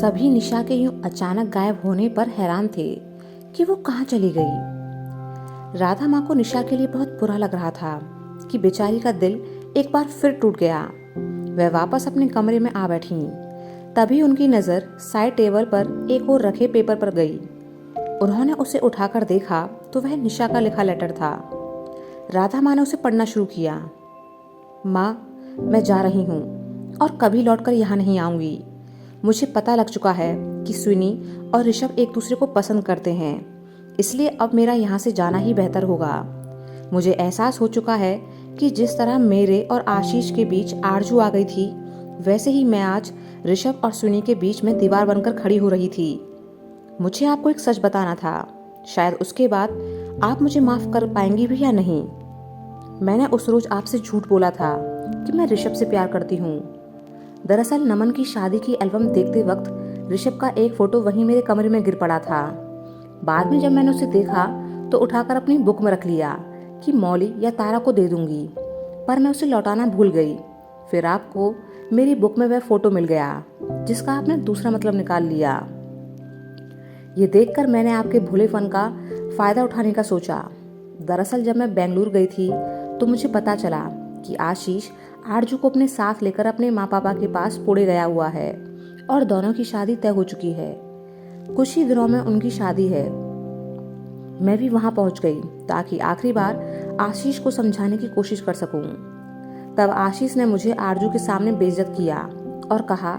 सभी निशा के यूं अचानक गायब होने पर हैरान थे कि वो कहाँ चली गई। राधा माँ को निशा के लिए बहुत बुरा लग रहा था कि बेचारी का दिल एक बार फिर टूट गया। वह वापस अपने कमरे में आ बैठी। तभी उनकी नज़र साइड टेबल पर एक और रखे पेपर पर गई। उन्होंने उसे उठाकर देखा तो वह निशा का लिखा लेटर था। राधा माँ ने उसे पढ़ना शुरू किया। माँ, मैं जा रही हूँ और कभी लौटकर यहाँ नहीं आऊँगी। मुझे पता लग चुका है कि सुनी और ऋषभ एक दूसरे को पसंद करते हैं, इसलिए अब मेरा यहाँ से जाना ही बेहतर होगा। मुझे एहसास हो चुका है कि जिस तरह मेरे और आशीष के बीच आरजू आ गई थी, वैसे ही मैं आज ऋषभ और सुनी के बीच में दीवार बनकर खड़ी हो रही थी। मुझे आपको एक सच बताना था, शायद उसके बाद आप मुझे माफ कर पाएंगी भी या नहीं। मैंने उस रोज आपसे झूठ बोला था कि मैं ऋषभ से प्यार करती हूँ। दरअसल नमन की शादी की एल्बम देखते वक्त ऋषभ का एक फोटो वहीं मेरे कमरे में गिर पड़ा था। बाद में जब मैंने उसे देखा तो उठाकर अपनी बुक में रख लिया कि मौली या तारा को दे दूंगी, पर मैं उसे लौटाना भूल गई। फिर आपको मेरी बुक में वह फोटो मिल गया जिसका आपने दूसरा मतलब निकाल लिया। ये देखकर मैंने आपके भोलेपन का फायदा उठाने का सोचा। दरअसल जब मैं बेंगलुरु गई थी तो मुझे पता चला कि आशीष आरजू को अपने साथ लेकर अपने माँ पापा के पास पुणे गया हुआ है और दोनों की शादी तय हो चुकी है। कुछ ही दिनों में उनकी शादी है। मैं भी वहां पहुंच गई ताकि आखिरी बार आशीष को समझाने की कोशिश कर सकूं। तब आशीष ने मुझे आरजू के सामने बेइज्जत किया और कहा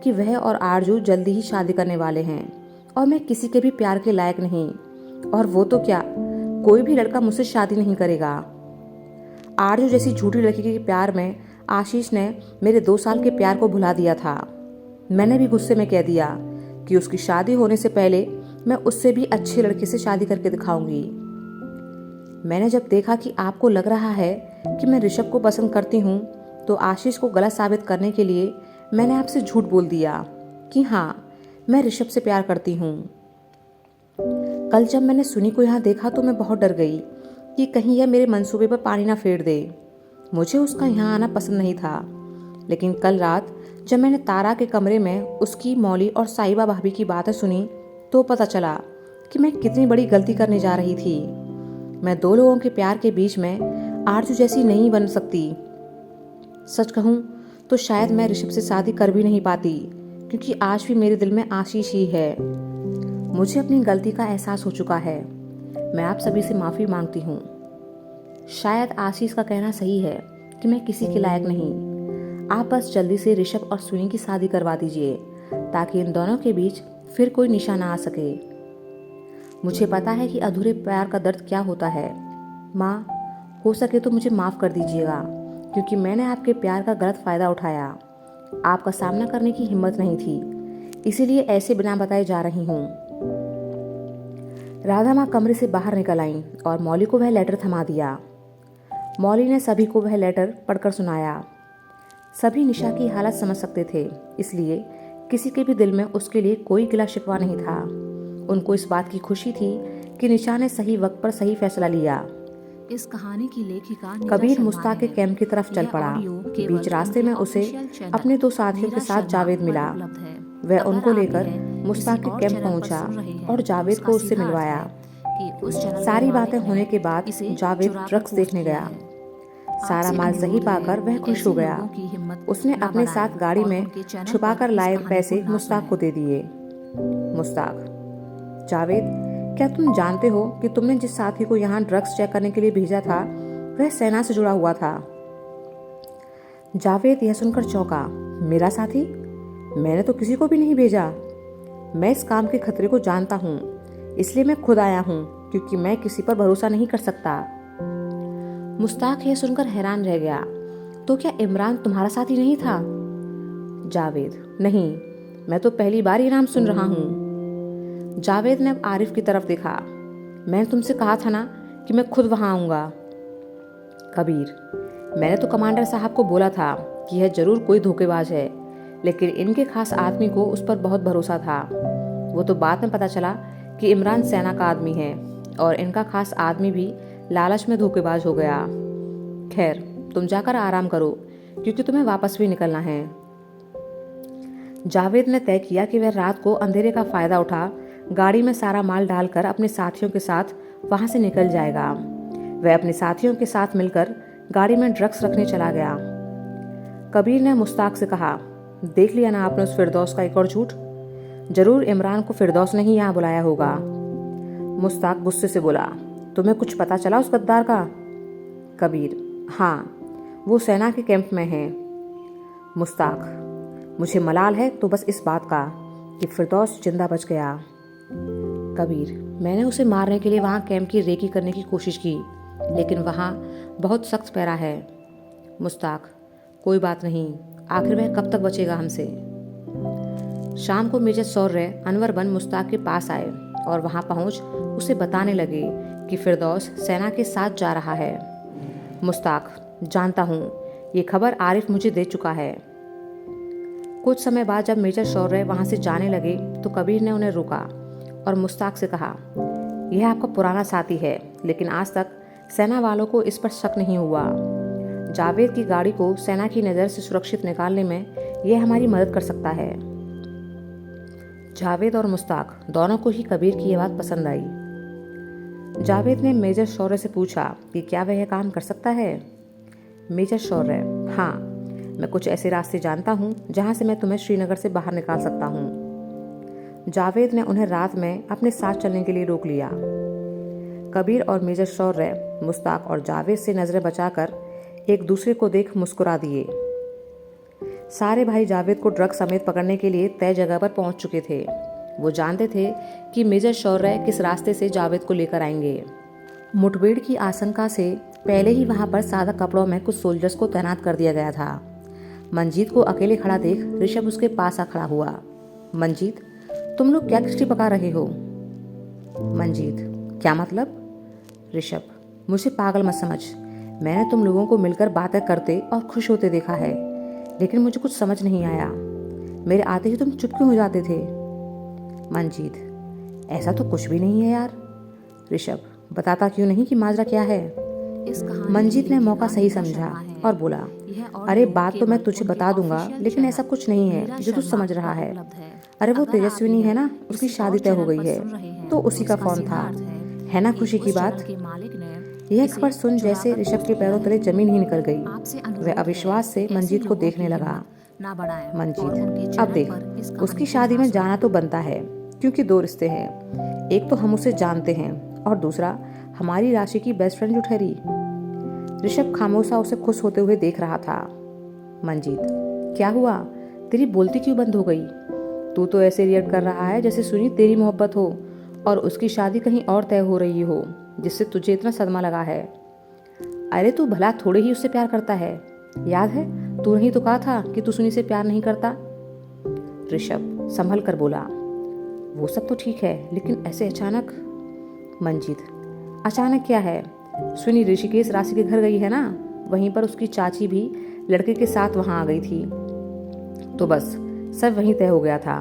कि वह और आरजू जल्दी ही शादी करने वाले हैं और मैं किसी के भी प्यार के लायक नहीं, और वो तो क्या, कोई भी लड़का मुझसे शादी नहीं करेगा। आरजू जैसी झूठी लड़की के प्यार में आशीष ने मेरे 2 साल के प्यार को भुला दिया था। मैंने भी गुस्से में कह दिया कि उसकी शादी होने से पहले मैं उससे भी अच्छे लड़के से शादी करके दिखाऊंगी। मैंने जब देखा कि आपको लग रहा है कि मैं ऋषभ को पसंद करती हूँ, तो आशीष को गलत साबित करने के लिए मैंने आपसे झूठ बोल दिया कि हाँ, मैं ऋषभ से प्यार करती हूँ। कल जब मैंने सुनी को यहाँ देखा तो मैं बहुत डर गई कि कहीं यह मेरे मंसूबे पर पानी ना फेर दे। मुझे उसका यहाँ आना पसंद नहीं था, लेकिन कल रात जब मैंने तारा के कमरे में उसकी, मौली और साहिबा भाभी की बातें सुनी तो पता चला कि मैं कितनी बड़ी गलती करने जा रही थी। मैं 2 लोगों के प्यार के बीच में आरजू जैसी नहीं बन सकती। सच कहूँ तो शायद मैं ऋषभ से शादी कर भी नहीं पाती, क्योंकि आज भी मेरे दिल में आशीष ही है। मुझे अपनी गलती का एहसास हो चुका है। मैं आप सभी से माफ़ी मांगती हूँ। शायद आशीष का कहना सही है कि मैं किसी के लायक नहीं। आप बस जल्दी से ऋषभ और सुनी की शादी करवा दीजिए ताकि इन दोनों के बीच फिर कोई निशाना आ सके। मुझे पता है कि अधूरे प्यार का दर्द क्या होता है। माँ, हो सके तो मुझे माफ़ कर दीजिएगा, क्योंकि मैंने आपके प्यार का गलत फ़ायदा उठाया। आपका सामना करने की हिम्मत नहीं थी, इसीलिए ऐसे बिना बताए जा रही हूँ। राधा माँ कमरे से बाहर निकल आईं और मौली को वह लेटर थमा दिया। मौली ने सभी को वह लेटर पढ़कर सुनाया। सभी निशा की हालत समझ सकते थे, इसलिए किसी के भी दिल में उसके लिए कोई गिला शिकवा नहीं था। उनको इस बात की खुशी थी कि निशा ने सही वक्त पर सही फैसला लिया। इस कहानी की लेखिका कबीर मुस्ताक के कैंप की तरफ चल पड़ा। बीच रास्ते में उसे अपने 2 साथियों के साथ जावेद मिला। वह उनको लेकर मुस्ताक के कैंप पहुंचा और जावेद को उससे मिलवाया। सारी बातें होने के बाद जावेद ड्रग्स देखने गया। सारा माल सही पाकर वह खुश हो गया। उसने अपने साथ गाड़ी में छुपाकर लाए पैसे मुस्ताक को दे दिए। मुस्ताक: जावेद, क्या तुम जानते हो कि तुमने जिस साथी को यहाँ ड्रग्स चेक करने के लिए भेजा था वह सेना से जुड़ा हुआ था? जावेद यह सुनकर चौंका। मेरा साथी? मैंने तो किसी को भी नहीं भेजा। मैं इस काम के खतरे को जानता हूँ, इसलिए मैं खुद आया हूँ, क्योंकि मैं किसी पर भरोसा नहीं कर सकता। मुस्ताक यह सुनकर हैरान रह गया। तो क्या इमरान तुम्हारा साथी नहीं था? जावेद: नहीं, मैं तो पहली बार ये नाम सुन रहा हूँ। जावेद ने अब आरिफ की तरफ देखा। मैंने तुमसे कहा था ना कि मैं खुद वहां आऊंगा। कबीर: मैंने तो कमांडर साहब को बोला था कि यह जरूर कोई धोखेबाज है, लेकिन इनके खास आदमी को उस पर बहुत भरोसा था। वो तो बाद में पता चला कि इमरान सेना का आदमी है और इनका खास आदमी भी लालच में धोखेबाज हो गया। खैर, तुम जाकर आराम करो, क्योंकि तुम्हें वापस भी निकलना है। जावेद ने तय किया कि वह रात को अंधेरे का फायदा उठा गाड़ी में सारा माल डालकर अपने साथियों के साथ वहां से निकल जाएगा। वह अपने साथियों के साथ मिलकर गाड़ी में ड्रग्स रखने चला गया। कबीर ने मुश्ताक से कहा, देख लिया ना आपने उस फिरदौस का एक और झूठ। जरूर इमरान को फिरदौस ने ही यहाँ बुलाया होगा। मुश्ताक गुस्से से बोला, तुम्हें कुछ पता चला उस गद्दार का? कबीर, हाँ, वो सेना के कैंप में है। मुश्ताक, मुझे मलाल है तो बस इस बात का कि फिरदौस जिंदा बच गया। कबीर, मैंने उसे मारने के लिए वहाँ कैंप की रेकी करने की कोशिश की, लेकिन वहाँ बहुत सख्त पैरा है। मुश्ताक, कोई बात नहीं, आखिर वह कब तक बचेगा हमसे। शाम को मेजर शौर्य अनवर बन मुश्ताक के पास आए और वहाँ पहुँच उसे बताने लगे कि फिरदौस सेना के साथ जा रहा है। मुश्ताक, जानता हूँ, ये खबर आरिफ मुझे दे चुका है। कुछ समय बाद जब मेजर शौर्य वहाँ से जाने लगे तो कबीर ने उन्हें रोका और मुश्ताक से कहा, यह आपका पुराना साथी है, लेकिन आज तक सेना वालों को इस पर शक नहीं हुआ। जावेद की गाड़ी को सेना की नज़र से सुरक्षित निकालने में यह हमारी मदद कर सकता है। जावेद और मुश्ताक दोनों को ही कबीर की यह बात पसंद आई। जावेद ने मेजर शौर्य से पूछा कि क्या वह यह काम कर सकता है। मेजर शौर्य, हाँ, मैं कुछ ऐसे रास्ते जानता हूँ जहाँ से मैं तुम्हें श्रीनगर से बाहर निकाल सकता हूँ। जावेद ने उन्हें रात में अपने साथ चलने के लिए रोक लिया। कबीर और मेजर शौर्य मुश्ताक और जावेद से नजरें बचाकर एक दूसरे को देख मुस्कुरा दिए। सारे भाई जावेद को ड्रग समेत पकड़ने के लिए तय जगह पर पहुंच चुके थे। वो जानते थे कि मेजर शौर्य किस रास्ते से जावेद को लेकर आएंगे। मुठभेड़ की आशंका से पहले ही वहां पर सादा कपड़ों में कुछ सोल्जर्स को तैनात कर दिया गया था। मंजीत को अकेले खड़ा देख ऋषभ उसके पास आ खड़ा हुआ। मंजीत, तुम लोग क्या खिचड़ी पका रहे हो? मंजीत, क्या मतलब? ऋषभ, मुझे पागल मत समझ। मैंने तुम लोगों को मिलकर बातें करते और खुश होते देखा है, लेकिन मुझे कुछ समझ नहीं आया। मेरे आते ही तुम चुप क्यों हो जाते थे? मंजीत, ऐसा तो कुछ भी नहीं है यार। ऋषभ, बताता क्यों नहीं कि माजरा क्या है? मंजीत ने मौका सही समझा और बोला, अरे बात तो मैं तुझे बता दूंगा, लेकिन ऐसा कुछ नहीं है जो तू समझ रहा है। अरे वो तेजस्विनी है ना, उसकी शादी तय हो गई है, तो उसी का फोन था, है ना खुशी की बात? यह खबर सुन जैसे ऋषभ के पैरों तले जमीन ही निकल गई। वह अविश्वास से मंजीत को देखने लगा। मंजीत, अब देख, उसकी शादी में जाना तो बनता है, क्योंकि दो रिश्ते हैं। एक तो हम उसे जानते हैं और दूसरा हमारी राशि की बेस्ट फ्रेंड जो ठहरी। ऋषभ खामोशा उसे खुश होते हुए देख रहा था। मंजीत, क्या हुआ? तेरी बोलती क्यों बंद हो गई? तू तो ऐसे रिएक्ट कर रहा है जैसे सुनी तेरी मोहब्बत हो और उसकी शादी कहीं और तय हो रही हो, जिससे तुझे इतना सदमा लगा है। अरे तू भला थोड़े ही उससे प्यार करता है। याद है, तू नहीं तो कहा था कि तू सुनी से प्यार नहीं करता? ऋषभ संभल कर बोला, वो सब तो ठीक है, लेकिन ऐसे अचानक? मंजीत, अचानक क्या है? सुनी ऋषिकेश राशि के घर गई है ना, वहीं पर उसकी चाची भी लड़के के साथ वहां आ गई थी, तो बस सब वहीं तय हो गया था।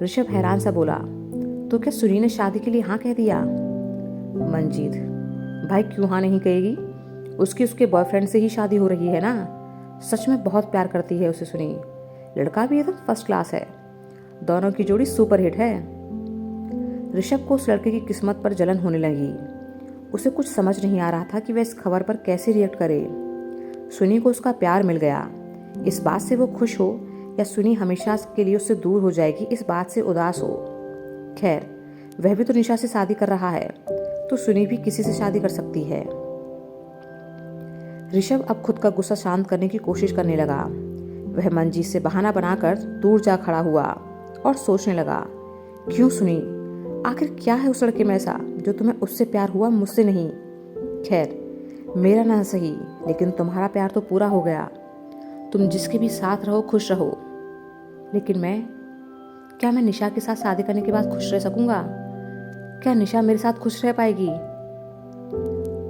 ऋषभ हैरान सा बोला, तो क्या सुनी ने शादी के लिए हाँ कह दिया? मंजीत, भाई क्यों हाँ नहीं कहेगी? उसकी उसके बॉयफ्रेंड से ही शादी हो रही है ना। सच में बहुत प्यार करती है उसे सुनी। लड़का भी एकदम फर्स्ट क्लास है। दोनों की जोड़ी सुपर हिट है। ऋषभ को उस लड़के की किस्मत पर जलन होने लगी। उसे कुछ समझ नहीं आ रहा था कि वह इस खबर पर कैसे रिएक्ट करे। सुनी को उसका प्यार मिल गया, इस बात से वो खुश हो, या सुनी हमेशा के लिए उससे दूर हो जाएगी, इस बात से उदास हो। खैर, वह भी तो निशा से शादी कर रहा है, तो सुनी भी किसी से शादी कर सकती है। ऋषभ अब खुद का गुस्सा शांत करने की कोशिश करने लगा। वह मंजीत से बहाना बनाकर दूर जा खड़ा हुआ और सोचने लगा, क्यों सुनी? आखिर क्या है उस लड़के में ऐसा जो तुम्हें उससे प्यार हुआ, मुझसे नहीं? खैर, मेरा ना सही, लेकिन तुम्हारा प्यार तो पूरा हो गया। तुम जिसके भी साथ रहो खुश रहो। लेकिन क्या मैं निशा के साथ शादी करने के बाद खुश रह सकूंगा? क्या निशा मेरे साथ खुश रह पाएगी?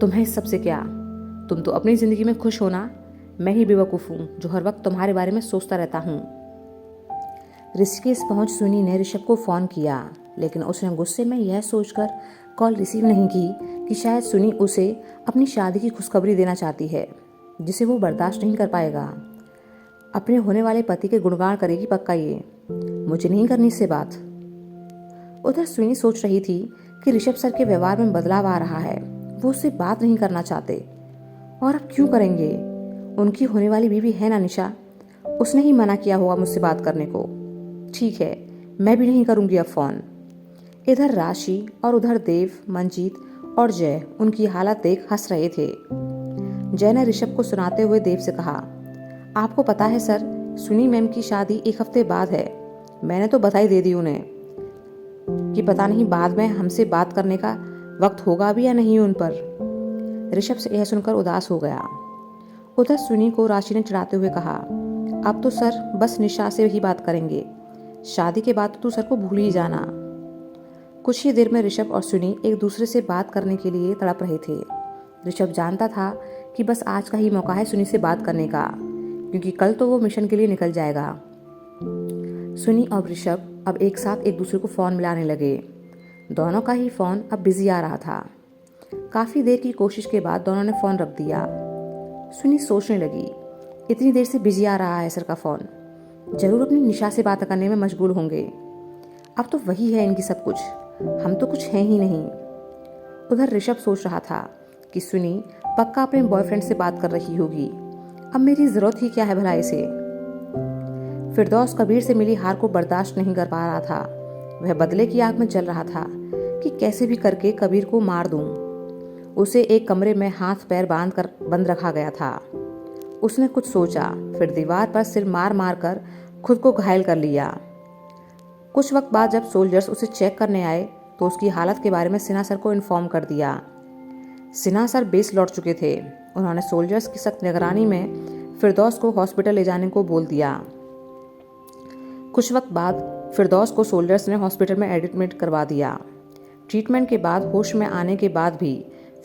तुम्हें इस सबसे क्या? तुम तो अपनी जिंदगी में खुश हो ना। मैं ही बेवकूफ़ हूँ जो हर वक्त तुम्हारे बारे में सोचता रहता हूँ। ऋषिकेश पहुंच सुनी ने ऋषभ को फ़ोन किया, लेकिन उसने गुस्से में यह सोचकर कॉल रिसीव नहीं की कि शायद सुनी उसे अपनी शादी की खुशखबरी देना चाहती है, जिसे वो बर्दाश्त नहीं कर पाएगा। अपने होने वाले पति के गुणगान करेगी पक्का ये। मुझे नहीं करनी इससे बात। उधर सुनी सोच रही थी कि ऋषभ सर के व्यवहार में बदलाव आ रहा है। वो उससे बात नहीं करना चाहते, और अब क्यों करेंगे? उनकी होने वाली बीवी है ना निशा, उसने ही मना किया होगा मुझसे बात करने को। ठीक है, मैं भी नहीं करूंगी अब फोन। इधर राशि और उधर देव, मंजीत और जय उनकी हालत देख हंस रहे थे। जय ने ऋषभ को सुनाते हुए देव से कहा, आपको पता है सर, सुनी मैम की शादी 1 हफ्ते बाद है। मैंने तो बधाई दे दी उन्हें कि पता नहीं बाद में हमसे बात करने का वक्त होगा भी या नहीं उन पर। ऋषभ से यह सुनकर उदास हो गया। उधर सुनी को राशि ने चिढ़ाते हुए कहा, अब तो सर बस निशा से ही बात करेंगे, शादी के बाद तो तू सर को भूल ही जाना। कुछ ही देर में ऋषभ और सुनी एक दूसरे से बात करने के लिए तड़प रहे थे। ऋषभ जानता था कि बस आज का ही मौका है सुनी से बात करने का, क्योंकि कल तो वो मिशन के लिए निकल जाएगा। सुनी और ऋषभ अब एक साथ एक दूसरे को फ़ोन मिलाने लगे। दोनों का ही फ़ोन अब बिजी आ रहा था। काफ़ी देर की कोशिश के बाद दोनों ने फ़ोन रख दिया। सुनी सोचने लगी, इतनी देर से बिजी आ रहा है सर का फ़ोन, जरूर अपनी निशा से बात करने में मशगूल होंगे। अब तो वही है इनकी सब कुछ, हम तो कुछ हैं ही नहीं। उधर ऋषभ सोच रहा था कि सुनी पक्का अपने बॉयफ्रेंड से बात कर रही होगी, अब मेरी ज़रूरत ही क्या है भला इसे। फिरदौस कबीर से मिली हार को बर्दाश्त नहीं कर पा रहा था। वह बदले की आग में जल रहा था कि कैसे भी करके कबीर को मार दूं। उसे एक कमरे में हाथ पैर बांध कर बंद रखा गया था। उसने कुछ सोचा, फिर दीवार पर सिर मार मार कर खुद को घायल कर लिया। कुछ वक्त बाद जब सोल्जर्स उसे चेक करने आए तो उसकी हालत के बारे में सिन्हा सर को इन्फॉर्म कर दिया। सिन्हा सर बेस लौट चुके थे। उन्होंने सोल्जर्स की सख्त निगरानी में फिरदौस को हॉस्पिटल ले जाने को बोल दिया। कुछ वक्त बाद फिरदौस को सोल्जर्स ने हॉस्पिटल में एडमिट करवा दिया। ट्रीटमेंट के बाद होश में आने के बाद भी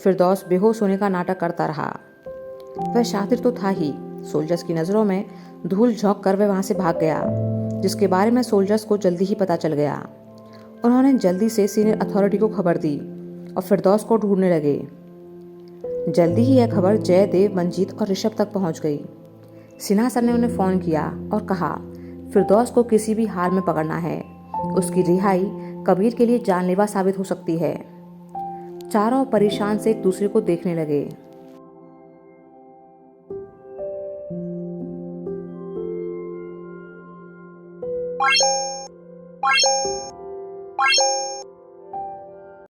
फिरदौस बेहोश होने का नाटक करता रहा। वह शातिर तो था ही, सोल्जर्स की नज़रों में धूल झोंक कर वह वहां से भाग गया, जिसके बारे में सोल्जर्स को जल्दी ही पता चल गया। उन्होंने जल्दी से सीनियर अथॉरिटी को खबर दी और फिरदौस को ढूंढने लगे। जल्दी ही यह खबर जय, देव, मंजीत और ऋषभ तक पहुंच गई। सिन्हा सर ने उन्हें फ़ोन किया और कहा, फिरदौस को किसी भी हाल में पकड़ना है, उसकी रिहाई कबीर के लिए जानलेवा साबित हो सकती है। चारों परेशान से एक दूसरे को देखने लगे। Bye.